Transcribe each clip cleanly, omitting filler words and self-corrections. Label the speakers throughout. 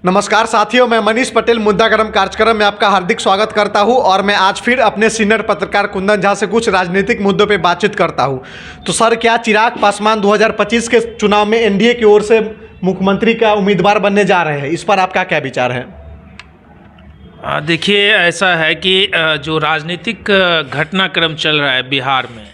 Speaker 1: नमस्कार साथियों, मैं मनीष पटेल मुद्दा गरम कार्यक्रम में आपका हार्दिक स्वागत करता हूं और मैं आज फिर अपने सीनियर पत्रकार कुंदन झा से कुछ राजनीतिक मुद्दों पे बातचीत करता हूं। तो सर, क्या चिराग पासवान 2025 के चुनाव में एनडीए की ओर से मुख्यमंत्री का उम्मीदवार बनने जा रहे हैं? इस पर आपका क्या विचार है?
Speaker 2: देखिए, ऐसा है कि जो राजनीतिक घटनाक्रम चल रहा है बिहार में,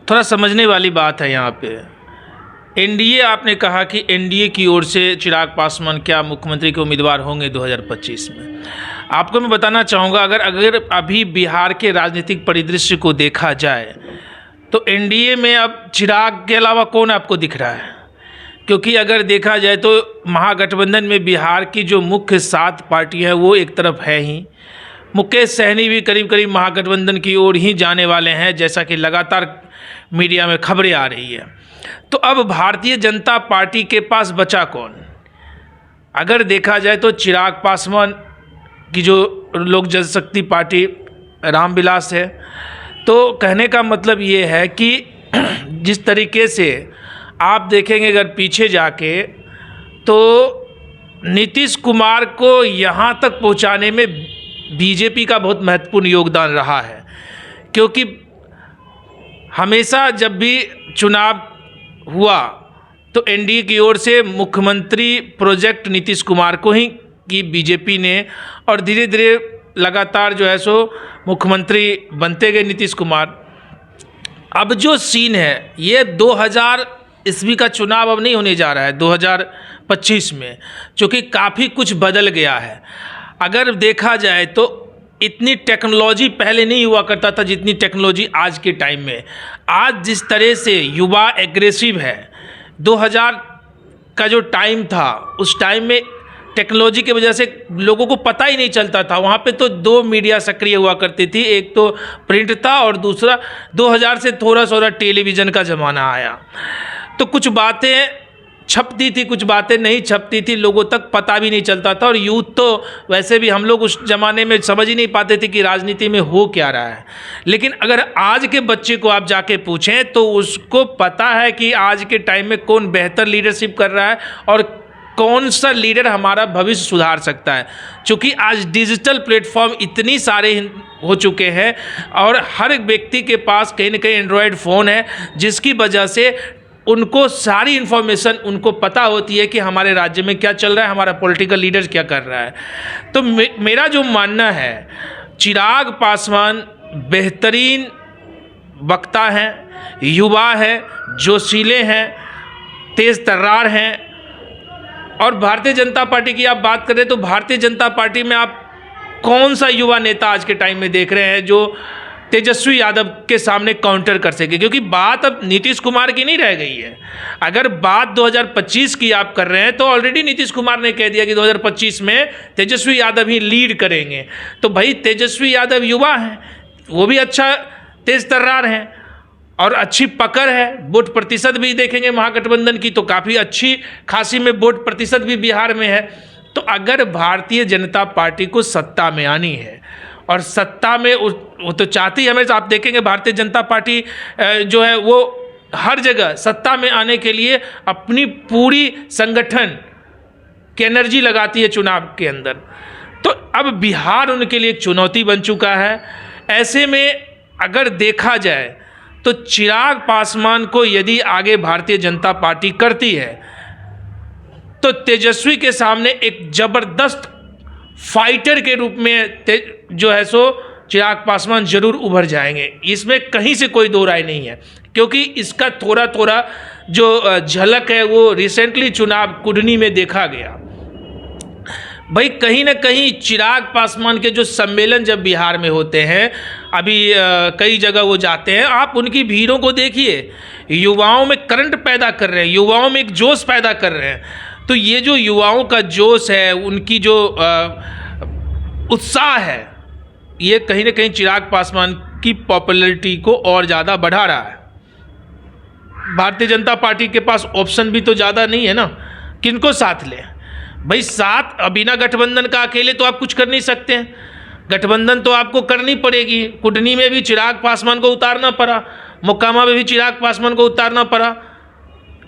Speaker 2: थोड़ा समझने वाली बात है। यहाँ पे एनडीए, आपने कहा कि एनडीए की ओर से चिराग पासवान क्या मुख्यमंत्री के उम्मीदवार होंगे 2025 में। आपको मैं बताना चाहूँगा, अगर अभी बिहार के राजनीतिक परिदृश्य को देखा जाए तो एनडीए में अब चिराग के अलावा कौन आपको दिख रहा है? क्योंकि अगर देखा जाए तो महागठबंधन में बिहार की जो मुख्य 7 पार्टी है वो एक तरफ है ही। मुकेश सहनी भी करीब करीब महागठबंधन की ओर ही जाने वाले हैं, जैसा कि लगातार मीडिया में खबरें आ रही है। तो अब भारतीय जनता पार्टी के पास बचा कौन? अगर देखा जाए तो चिराग पासवान की जो लोक जनशक्ति पार्टी रामविलास है। तो कहने का मतलब ये है कि जिस तरीके से आप देखेंगे अगर पीछे जाके, तो नीतीश कुमार को यहाँ तक पहुँचाने में बीजेपी का बहुत महत्वपूर्ण योगदान रहा है। क्योंकि हमेशा जब भी चुनाव हुआ तो एनडीए की ओर से मुख्यमंत्री प्रोजेक्ट नीतीश कुमार को ही की बीजेपी ने, और धीरे धीरे लगातार जो है सो मुख्यमंत्री बनते गए नीतीश कुमार। अब जो सीन है, ये 2000 ईस्वी का चुनाव अब नहीं होने जा रहा है 2025 में, क्योंकि काफ़ी कुछ बदल गया है। अगर देखा जाए तो इतनी टेक्नोलॉजी पहले नहीं हुआ करता था जितनी टेक्नोलॉजी आज के टाइम में। आज जिस तरह से युवा एग्रेसिव है, 2000 का जो टाइम था उस टाइम में टेक्नोलॉजी की वजह से लोगों को पता ही नहीं चलता था। वहाँ पे तो 2 मीडिया सक्रिय हुआ करती थी, एक तो प्रिंट था और दूसरा 2000 से थोड़ा सा टेलीविज़न का ज़माना आया। तो कुछ बातें छपती थी, कुछ बातें नहीं छपती थी, लोगों तक पता भी नहीं चलता था। और यूथ तो वैसे भी, हम लोग उस ज़माने में समझ ही नहीं पाते थे कि राजनीति में हो क्या रहा है। लेकिन अगर आज के बच्चे को आप जाके पूछें तो उसको पता है कि आज के टाइम में कौन बेहतर लीडरशिप कर रहा है और कौन सा लीडर हमारा भविष्य सुधार सकता है। क्योंकि आज डिजिटल प्लेटफॉर्म इतनी सारे हो चुके हैं और हर व्यक्ति के पास कहीं ना कहीं एंड्रॉयड फ़ोन है, जिसकी वजह से उनको सारी इन्फॉर्मेशन उनको पता होती है कि हमारे राज्य में क्या चल रहा है, हमारा पॉलिटिकल लीडर क्या कर रहा है। तो मेरा जो मानना है, चिराग पासवान बेहतरीन वक्ता हैं, युवा है, जोशीले हैं, तेज़ तर्रार हैं। और भारतीय जनता पार्टी की आप बात करें तो भारतीय जनता पार्टी में आप कौन सा युवा नेता आज के टाइम में देख रहे हैं जो तेजस्वी यादव के सामने काउंटर कर सके? क्योंकि बात अब नीतीश कुमार की नहीं रह गई है। अगर बात 2025 की आप कर रहे हैं तो ऑलरेडी नीतीश कुमार ने कह दिया कि 2025 में तेजस्वी यादव ही लीड करेंगे। तो भाई, तेजस्वी यादव युवा हैं, वो भी अच्छा तेज तर्रार हैं और अच्छी पकड़ है। वोट प्रतिशत भी देखेंगे महागठबंधन की तो काफ़ी अच्छी खासी में वोट प्रतिशत भी बिहार में है। तो अगर भारतीय जनता पार्टी को सत्ता में आनी है, और सत्ता में वो तो चाहती है, हमें आप देखेंगे भारतीय जनता पार्टी जो है वो हर जगह सत्ता में आने के लिए अपनी पूरी संगठन की एनर्जी लगाती है चुनाव के अंदर। तो अब बिहार उनके लिए एक चुनौती बन चुका है। ऐसे में अगर देखा जाए तो चिराग पासवान को यदि आगे भारतीय जनता पार्टी करती है तो तेजस्वी के सामने एक ज़बरदस्त फाइटर के रूप में जो है सो चिराग पासवान जरूर उभर जाएंगे। इसमें कहीं से कोई दो राय नहीं है, क्योंकि इसका थोड़ा थोड़ा जो झलक है वो रिसेंटली चुनाव कुढ़नी में देखा गया। भाई, कहीं ना कहीं चिराग पासवान के जो सम्मेलन जब बिहार में होते हैं, अभी कई जगह वो जाते हैं, आप उनकी भीड़ों को देखिए, युवाओं में करंट पैदा कर रहे हैं, युवाओं में एक जोश पैदा कर रहे हैं। तो ये जो युवाओं का जोश है, उनकी जो उत्साह है, ये कहीं ना कहीं चिराग पासवान की पॉपुलैरिटी को और ज़्यादा बढ़ा रहा है। भारतीय जनता पार्टी के पास ऑप्शन भी तो ज़्यादा नहीं है ना, किनको साथ लें भाई? साथ बिना गठबंधन का अकेले तो आप कुछ कर नहीं सकते हैं, गठबंधन तो आपको करनी पड़ेगी। कुटनी में भी चिराग पासवान को उतारना पड़ा, मोकामा में भी चिराग पासवान को उतारना पड़ा,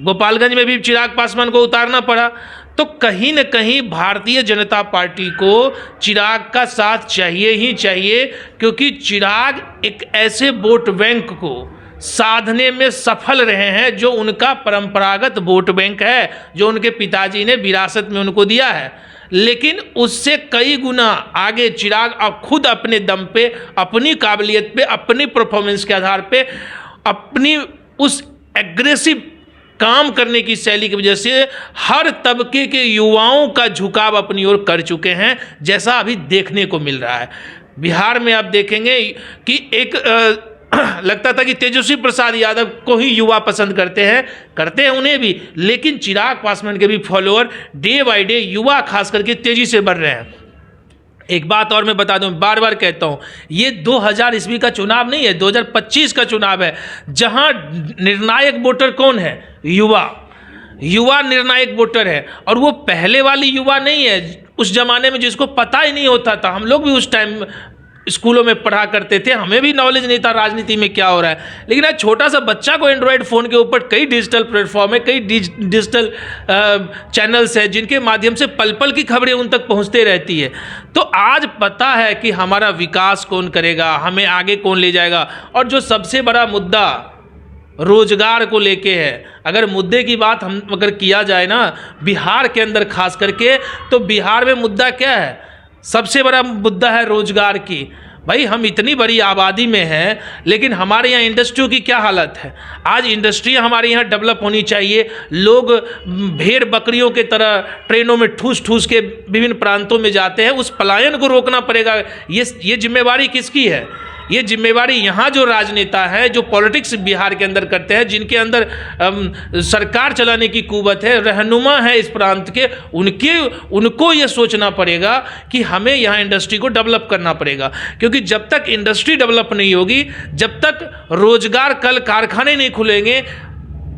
Speaker 2: गोपालगंज में भी चिराग पासवान को उतारना पड़ा। तो कहीं न कहीं भारतीय जनता पार्टी को चिराग का साथ चाहिए ही चाहिए, क्योंकि चिराग एक ऐसे वोट बैंक को साधने में सफल रहे हैं जो उनका परंपरागत वोट बैंक है, जो उनके पिताजी ने विरासत में उनको दिया है। लेकिन उससे कई गुना आगे चिराग अब खुद अपने दम पे, अपनी काबिलियत पे, अपनी परफॉर्मेंस के आधार पे, अपनी उस एग्रेसिव काम करने की शैली की वजह से हर तबके के युवाओं का झुकाव अपनी ओर कर चुके हैं, जैसा अभी देखने को मिल रहा है। बिहार में आप देखेंगे कि एक लगता था कि तेजस्वी प्रसाद यादव को ही युवा पसंद करते हैं उन्हें भी, लेकिन चिराग पासवान के भी फॉलोअर डे बाय डे, युवा खास करके तेजी से बढ़ रहे हैं। एक बात और मैं बता दूं, बार बार कहता हूं, ये 2000 ईस्वी का चुनाव नहीं है, 2025 का चुनाव है, जहां निर्णायक वोटर कौन है? युवा निर्णायक वोटर है। और वो पहले वाली युवा नहीं है उस जमाने में जिसको पता ही नहीं होता था। हम लोग भी उस टाइम स्कूलों में पढ़ा करते थे, हमें भी नॉलेज नहीं था राजनीति में क्या हो रहा है। लेकिन आज छोटा सा बच्चा को एंड्रॉयड फ़ोन के ऊपर कई डिजिटल प्लेटफॉर्म है, कई डिजिटल चैनल्स है, जिनके माध्यम से पल पल की खबरें उन तक पहुंचते रहती है। तो आज पता है कि हमारा विकास कौन करेगा, हमें आगे कौन ले जाएगा। और जो सबसे बड़ा मुद्दा रोजगार को लेके है, अगर मुद्दे की बात हम अगर किया जाए ना, बिहार के अंदर खास करके, तो बिहार में मुद्दा क्या है? सबसे बड़ा मुद्दा है रोजगार की। भाई हम इतनी बड़ी आबादी में हैं, लेकिन हमारे यहाँ इंडस्ट्रियों की क्या हालत है? आज इंडस्ट्री हमारे यहाँ डेवलप होनी चाहिए। लोग भेड़ बकरियों के तरह ट्रेनों में ठूस ठूस के विभिन्न प्रांतों में जाते हैं, उस पलायन को रोकना पड़ेगा। ये जिम्मेवारी किसकी है? ये जिम्मेवारी यहाँ जो राजनेता हैं, जो पॉलिटिक्स बिहार के अंदर करते हैं, जिनके अंदर सरकार चलाने की कुवत है, रहनुमा है इस प्रांत के, उनको ये सोचना पड़ेगा कि हमें यहाँ इंडस्ट्री को डेवलप करना पड़ेगा। क्योंकि जब तक इंडस्ट्री डेवलप नहीं होगी, जब तक रोजगार कल कारखाने नहीं खुलेंगे,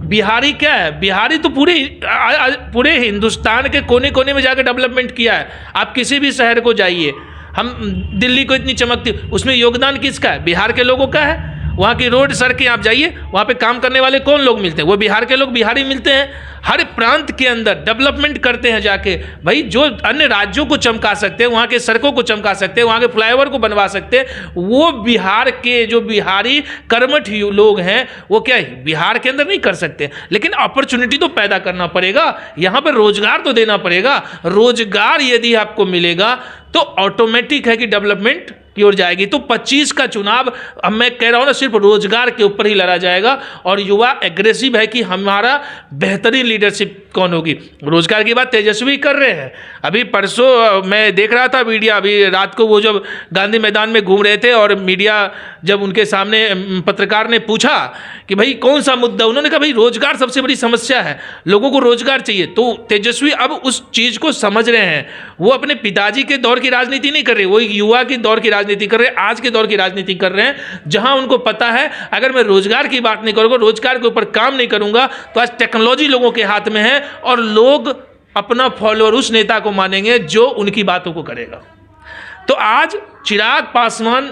Speaker 2: बिहारी क्या है? बिहारी तो पूरे हिंदुस्तान के कोने कोने में जाकर डेवलपमेंट किया है। आप किसी भी शहर को जाइए, हम दिल्ली को इतनी चमकती, उसमें योगदान किसका है? बिहार के लोगों का है। वहाँ की रोड सड़कें आप जाइए, वहाँ पे काम करने वाले कौन लोग मिलते हैं? वो बिहार के लोग बिहारी मिलते हैं। हर प्रांत के अंदर डेवलपमेंट करते हैं जाके। भाई जो अन्य राज्यों को चमका सकते हैं, वहाँ के सड़कों को चमका सकते हैं, वहाँ के फ्लाईओवर को बनवा सकते हैं, वो बिहार के जो बिहारी कर्मठ लोग हैं, वो क्या है? बिहार के अंदर नहीं कर सकते। लेकिन अपॉर्चुनिटी तो पैदा करना पड़ेगा, यहाँ पर रोजगार तो देना पड़ेगा। रोजगार यदि आपको मिलेगा तो ऑटोमेटिक है कि डेवलपमेंट की ओर जाएगी। तो 25 का चुनाव, अब मैं कह रहा हूँ ना, सिर्फ रोजगार के ऊपर ही लड़ा जाएगा। और युवा एग्रेसिव है कि हमारा बेहतरीन लीडरशिप कौन होगी। रोजगार की बात तेजस्वी कर रहे हैं। अभी परसों मैं देख रहा था मीडिया, अभी रात को वो जब गांधी मैदान में घूम रहे थे और मीडिया जब उनके सामने पत्रकार ने पूछा कि भाई कौन सा मुद्दा, उन्होंने कहा भाई रोजगार सबसे बड़ी समस्या है, लोगों को रोजगार चाहिए। तो तेजस्वी अब उस चीज़ को समझ रहे हैं। वो अपने पिताजी के दौर की राजनीति नहीं कर रहे, वो युवा के दौर की राजनीति कर रहे हैं, आज के दौर की राजनीति कर रहे हैं, जहां उनको पता है अगर मैं रोजगार की बात नहीं करूंगा, रोजगार के ऊपर काम नहीं करूंगा, तो आज टेक्नोलॉजी लोगों के हाथ में है और लोग अपना फॉलोअर उस नेता को मानेंगे जो उनकी बातों को करेगा। तो आज चिराग पासवान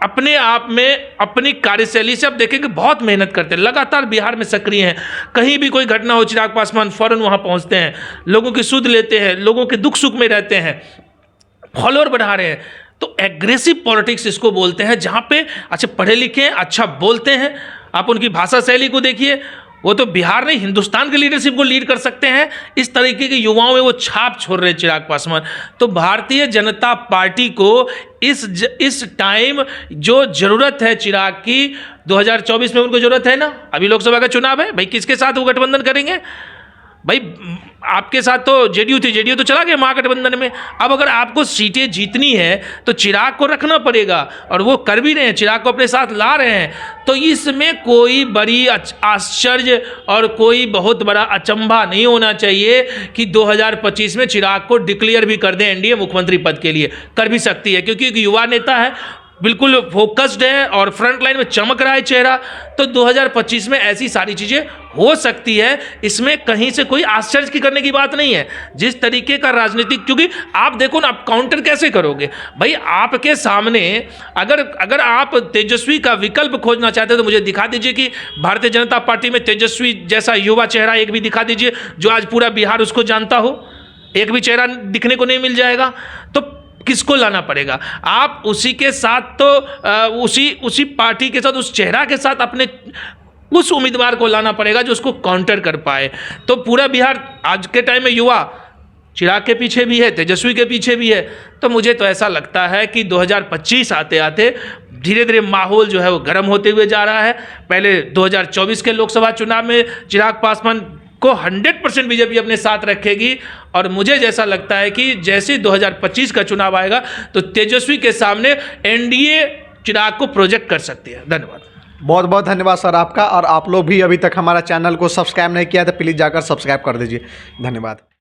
Speaker 2: अपने आप में अपनी कार्यशैली से आप देखेंगे बहुत मेहनत करते हैं, लगातार बिहार में सक्रिय हैं। कहीं भी कोई घटना हो, चिराग पासवान फौरन वहां पहुंचते हैं, लोगों की सुध लेते हैं, लोगों के दुख सुख में रहते हैं, फॉलोअर बढ़ा रहे हैं। तो एग्रेसिव पॉलिटिक्स इसको बोलते हैं, जहां पे अच्छे पढ़े लिखे हैं, अच्छा बोलते हैं। आप उनकी भाषा शैली को देखिए, वो तो बिहार नहीं हिंदुस्तान के लीडरशिप को लीड कर सकते हैं। इस तरीके के युवाओं में वो छाप छोड़ रहे हैं चिराग पासवान। तो भारतीय जनता पार्टी को इस टाइम जो जरूरत है चिराग की, 2024 में उनको जरूरत है ना, अभी लोकसभा का चुनाव है, भाई किसके साथ वो गठबंधन करेंगे? भाई आपके साथ तो जेडीयू थी, जेडीयू तो चला गया महागठबंधन में। अब अगर आपको सीटें जीतनी है तो चिराग को रखना पड़ेगा, और वो कर भी रहे हैं, चिराग को अपने साथ ला रहे हैं। तो इसमें कोई बड़ी आश्चर्य और कोई बहुत बड़ा अचंभा नहीं होना चाहिए कि 2025 में चिराग को डिक्लेयर भी कर दें एनडीए मुख्यमंत्री पद के लिए। कर भी सकती है, क्योंकि एक युवा नेता है, बिल्कुल फोकस्ड है और फ्रंट लाइन में चमक रहा है चेहरा। तो 2025 में ऐसी सारी चीज़ें हो सकती है, इसमें कहीं से कोई आश्चर्य की करने की बात नहीं है। जिस तरीके का राजनीतिक, क्योंकि आप देखो ना, आप काउंटर कैसे करोगे भाई? आपके सामने अगर आप तेजस्वी का विकल्प खोजना चाहते हैं तो मुझे दिखा दीजिए कि भारतीय जनता पार्टी में तेजस्वी जैसा युवा चेहरा एक भी दिखा दीजिए जो आज पूरा बिहार उसको जानता हो। एक भी चेहरा दिखने को नहीं मिल जाएगा, तो किसको लाना पड़ेगा? आप उसी के साथ तो उसी पार्टी के साथ, उस चेहरा के साथ अपने उस उम्मीदवार को लाना पड़ेगा जो उसको काउंटर कर पाए। तो पूरा बिहार आज के टाइम में युवा चिराग के पीछे भी है, तेजस्वी के पीछे भी है। तो मुझे तो ऐसा लगता है कि 2025 आते आते धीरे धीरे माहौल जो है वो गर्म होते हुए जा रहा है। पहले 2024 के लोकसभा चुनाव में चिराग पासवान को 100% बीजेपी अपने साथ रखेगी, और मुझे जैसा लगता है कि जैसे 2025 का चुनाव आएगा तो तेजस्वी के सामने एनडीए चिराग को प्रोजेक्ट कर सकती है। धन्यवाद।
Speaker 1: बहुत बहुत धन्यवाद सर आपका। और आप लोग भी अभी तक हमारा चैनल को सब्सक्राइब नहीं किया तो प्लीज़ जाकर सब्सक्राइब कर दीजिए। धन्यवाद।